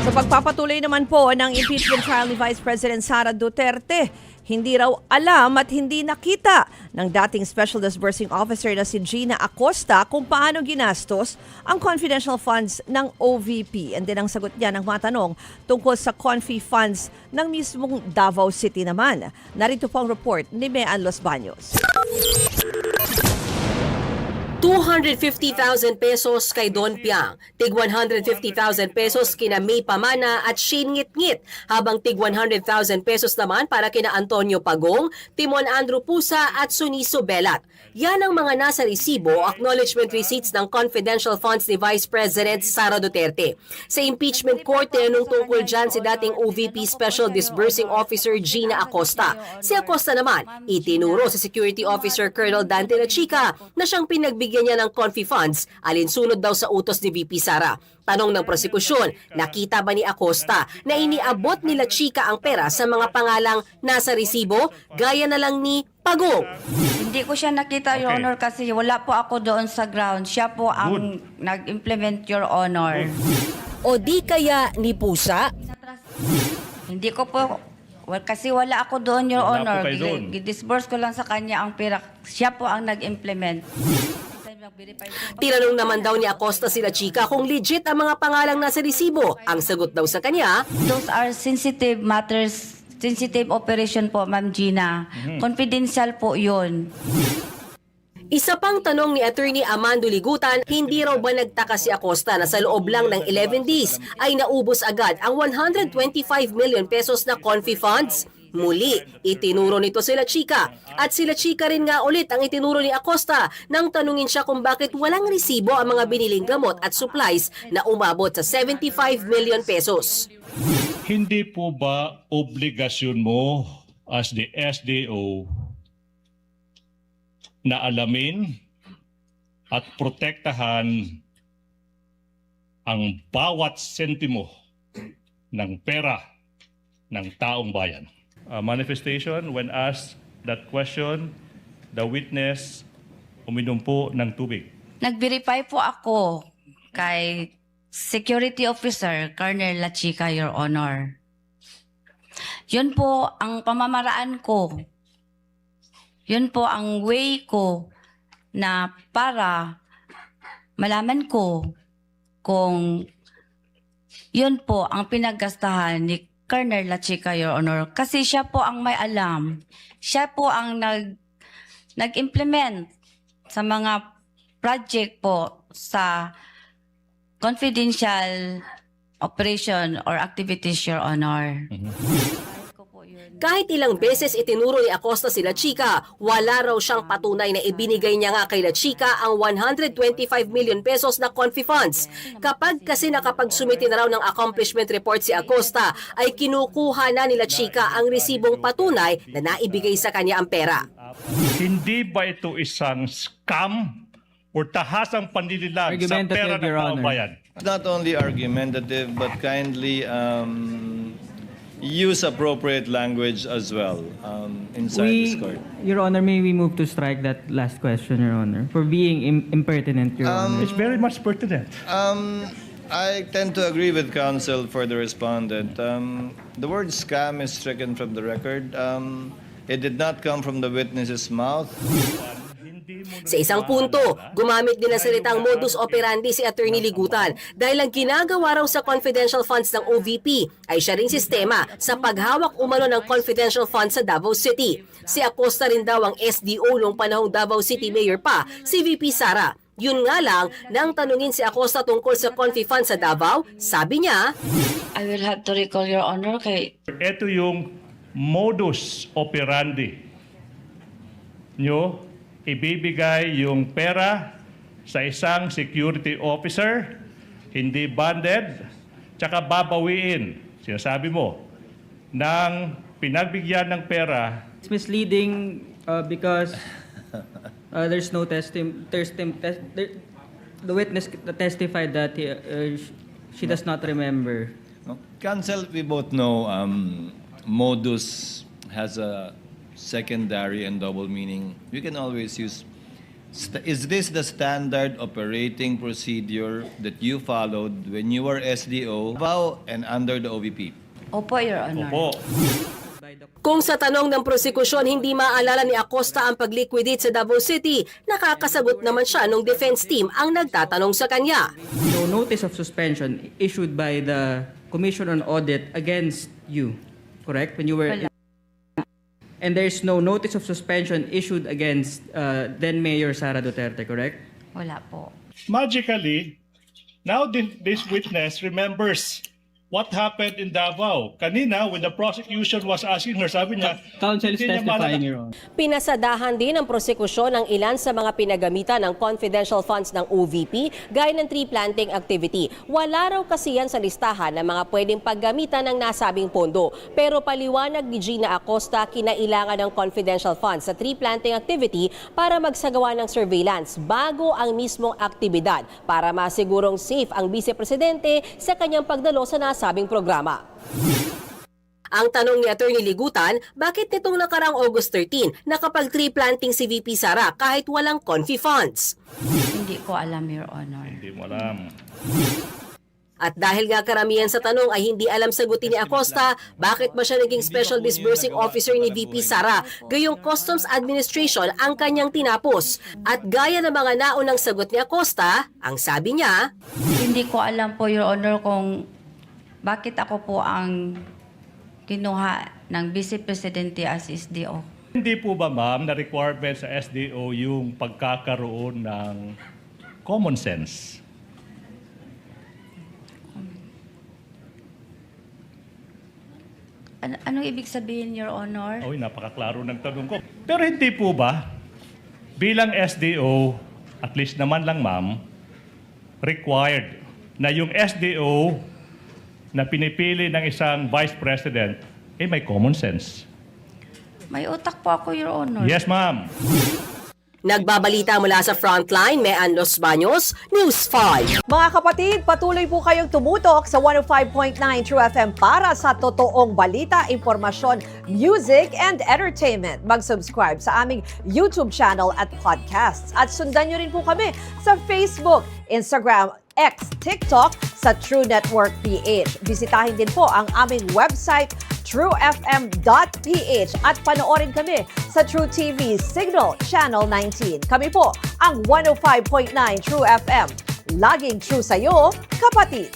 Sa pagpapatuloy naman po ng impeachment trial ni Vice President Sara Duterte, hindi raw alam at hindi nakita ng dating Special Disbursing Officer na si Gina Acosta kung paano ginastos ang confidential funds ng OVP. And din ang sagot niya ng mga tanong tungkol sa confi funds ng mismong Davao City naman. Narito po ang report ni Mean Los Baños. 250,000 pesos kay Don Piang, tig 150,000 pesos kina May Pamana at Shane Ngit-Ngit, habang tig 100,000 pesos naman para kina Antonio Pagong, Timon Andrew Pusa at Suniso Belat. Yan ang mga nasa resibo o acknowledgement receipts ng confidential funds ni Vice President Sara Duterte. Sa impeachment court, tinanong tungkol dyan si dating OVP Special Disbursing Officer Gina Acosta. Si Acosta naman, itinuro sa Security Officer Colonel Dante Lachica na siyang pinagbigyan niya ng confi funds, alinsunod daw sa utos ni VP Sara. Tanong ng prosekusyon, nakita ba ni Acosta na iniabot ni Lachica ang pera sa mga pangalang nasa resibo, gaya na lang ni Pagong? Hindi ko siya nakita, Your Honor, kasi wala po ako doon sa ground. Siya po ang nag-implement, Your Honor. O di kaya ni Pusa? Hindi ko po, kasi wala ako doon, Your Wala Honor. po kayo doon. Disburse ko lang sa kanya ang pera. Siya po ang nag-implement. Tinanong naman daw ni Acosta si Lachica kung legit ang mga pangalang nasa resibo. Ang sagot daw sa kanya, Those are sensitive matters, sensitive operation po, Ma'am Gina. Confidential po yun. isa pang tanong ni Attorney Amando Ligutan, hindi raw ba nagtaka si Acosta na sa loob lang ng 11 days ay naubos agad ang 125 million pesos na confi funds? Muli, itinuro nito sila Chica. At sila Chica rin nga ulit ang itinuro ni Acosta nang tanungin siya kung bakit walang resibo ang mga biniling gamot at supplies na umabot sa 75 million pesos. Hindi po ba obligasyon mo as the SDO na alamin at protektahan ang bawat sentimo ng pera ng taong bayan? Manifestation, when asked that question, the witness uminom po ng tubig. Nag-verify po ako kay Security Officer Colonel Lachica, Your Honor. Yun po ang pamamaraan ko. Yun po ang way ko na para malaman ko kung yun po ang pinaggastahan ni Colonel Lachica, Your Honor. Kasi siya po ang may alam. Siya po ang nag-implement sa mga project po sa confidential operation or activities, Your Honor. Kahit ilang beses itinuro ni Acosta si Lachica, wala raw siyang patunay na ibinigay niya nga kay Lachica ang 125 million pesos na confi funds. Kapag kasi nakapagsumiti na raw ng accomplishment report si Acosta, ay kinukuha na ni Lachica ang resibong patunay na naibigay sa kanya ang pera. Hindi ba ito isang scam o tahasang panlililag sa Argumentative, pera ng Your taong Honor. bayan? Not only argumentative, but kindly use appropriate language as well inside this court. Your Honor, may we move to strike that last question, Your Honor, for being impertinent, Your Honor. It's very much pertinent. I tend to agree with counsel for the respondent. The word scam is stricken from the record. It did not come from the witness's mouth. Sa isang punto, gumamit din ng salitang modus operandi si Attorney Ligutan dahil ang ginagawa raw sa confidential funds ng OVP ay siya ring sistema sa paghawak umano ng confidential funds sa Davao City. Si Acosta rin daw ang SDO noong panahong Davao City Mayor pa, si VP Sara. Yun nga lang, nang tanungin si Acosta tungkol sa confi funds sa Davao, sabi niya, I will have to recall, Your Honor, kay Ito yung modus operandi nyo, ibibigay yung pera sa isang security officer, hindi banded, tsaka babawiin, sinasabi mo, ng pinagbigyan ng pera. It's misleading because there's no the witness testified that she does not remember. No? Counsel, we both know modus has a secondary and double meaning. You can always use Is this the standard operating procedure that you followed when you were SDO and under the OVP? Opo, Your Honor. Opo. Kung sa tanong ng prosekusyon hindi maalala ni Acosta ang pag-liquidate sa Davao City, nakakasagot naman siya nung defense team ang nagtatanong sa kanya. No notice of suspension issued by the Commission on Audit against you, correct? When you were... Wala. And there's no notice of suspension issued against then Mayor Sara Duterte, correct? Wala po. Magically, now this witness remembers what happened in Davao. Kanina, when the prosecution was asking her, sabi niya, Counsel is hindi niya testifying, maalala. Your Honor. Pinasadahan din ng prosekusyon ang ilan sa mga pinagamitan ng confidential funds ng OVP gaya ng tree planting activity. Wala raw kasi yan sa listahan ng mga pwedeng paggamitan ng nasabing pondo. Pero paliwanag ni Gina Acosta, kinailangan ng confidential funds sa tree planting activity para magsagawa ng surveillance bago ang mismong aktibidad para masigurong safe ang vice-presidente sa kanyang pagdalo sa nasabing programa. Ang tanong ni Atty. Ligutan, bakit nitong nakarang August 13 nakapag-tree planting si VP Sara kahit walang confi funds? Hindi ko alam, Your Honor. Hindi mo alam. At dahil nga karamihan sa tanong ay hindi alam sagutin ni Acosta, bakit ba siya naging Special Disbursing Officer ni VP Sara? Gayong Customs Administration ang kanyang tinapos. At gaya ng mga naunang sagot ni Acosta, ang sabi niya, Hindi ko alam po, Your Honor, kung bakit ako po ang kinuha ng Vice Presidente as SDO. Hindi po ba, ma'am, na requirement sa SDO yung pagkakaroon ng common sense? Anong ibig sabihin, Your Honor? Oy, napakaklaro ng tanong ko. Pero hindi po ba, bilang SDO, at least naman lang, ma'am, required na yung SDO na pinipili ng isang Vice President, may common sense. May utak po ako, Your Honor. Yes, ma'am. nagbabalita mula sa Frontline, Mean Los Baños, News 5. Mga kapatid, patuloy po kayong tumutok sa 105.9 True FM para sa totoong balita, impormasyon, music, and entertainment. Mag-subscribe sa aming YouTube channel at podcasts. At sundan nyo rin po kami sa Facebook, Instagram, X, TikTok sa True Network PH. Bisitahin din po ang aming website truefm.ph at panoorin kami sa True TV Signal Channel 19. Kami po ang 105.9 True FM. Laging true sa'yo, kapatid.